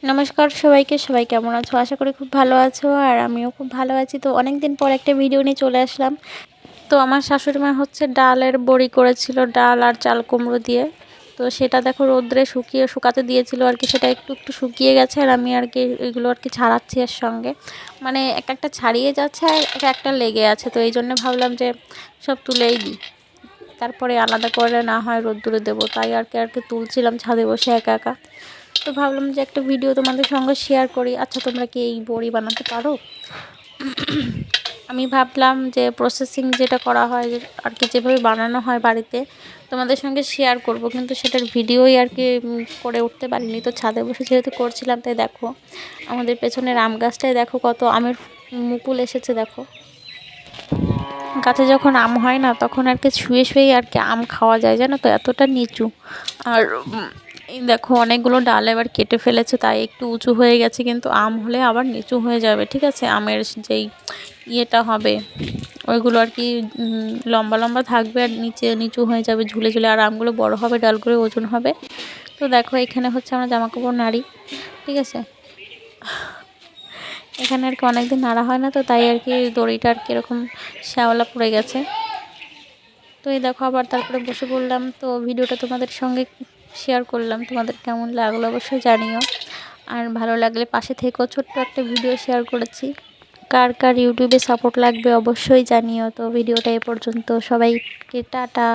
নমস্কার সবাইকে, সবাই কেমন আছো? আশা করি খুব ভালো আছো, আর আমিও খুব ভালো আছি। তো অনেক দিন পর একটা ভিডিও নিয়ে চলে আসলাম। তো আমার শাশুড়ি মা হচ্ছে ডালের বড়ি করেছিল, ডাল আর চাল কুমড়ো দিয়ে। তো সেটা দেখো রোদ্রে শুকাতে দিয়েছিল আর কি, সেটা একটু একটু শুকিয়ে গেছে। আর আমি আর কি এগুলো আর কি ছাড়াচ্ছি এর সঙ্গে, মানে এক একটা ছাড়িয়ে যাচ্ছে আর এক একটা লেগে আছে। তো এই জন্য ভাবলাম যে সব তুলেই দিই, তারপরে আলাদা করে না হয় রোদ্দুরে দেবো। তাই আর কি তুলছিলাম ছাদে বসে একা একা। তো ভাবলাম যে একটা ভিডিও তোমাদের সঙ্গে শেয়ার করি। আচ্ছা, তোমরা কি এই বড়ি বানাতে পারো? আমি ভাবলাম যে প্রসেসিং যেটা করা হয় আর কি, যেভাবে বানানো হয় বাড়িতে, তোমাদের সঙ্গে শেয়ার করব, কিন্তু সেটার ভিডিওই আর কি করে উঠতে পারিনি। তো ছাদে বসে যেহেতু করছিলাম, তাই দেখো আমাদের পেছনের আম গাছটায় দেখো কত আমের মুকুল এসেছে। দেখো গাছে যখন আম হয় না, তখন আর কি শুয়ে শুয়েই আর কি আম খাওয়া যায়, জানো তো, এতটা নিচু। আর এই দেখো অনেকগুলো ডাল এবার কেটে ফেলেছে, তাই একটু উঁচু হয়ে গেছে, কিন্তু আম হলে আবার নিচু হয়ে যাবে। ঠিক আছে, আমের যেই ইয়েটা হবে ওইগুলো আর কি লম্বা লম্বা থাকবে আর নিচে নিচু হয়ে যাবে, ঝুলে ঝুলে। আর আমগুলো বড় হবে, ডালগুলো ওজন হবে। তো দেখো এখানে হচ্ছে আমরা জামাকাপড় নাড়ি, ঠিক আছে। এখানে আর কি অনেকদিন নাড়া হয় না, তো তাই আর কি দড়িটা আর কি এরকম শ্যাওলা পড়ে গেছে। তো এই দেখো আবার তারপরে বসে পড়লাম। তো ভিডিওটা তোমাদের সঙ্গে শেয়ার করলাম, তোমাদের কেমন লাগলো অবশ্যই জানিও। আর ভালো লাগলে পাশে থেকেও, ছোট্ট একটা ভিডিও শেয়ার করেছি। কার কার ইউটিউবে সাপোর্ট লাগবে অবশ্যই জানিও। তো ভিডিওটা এ পর্যন্ত, সবাইকে টাটা।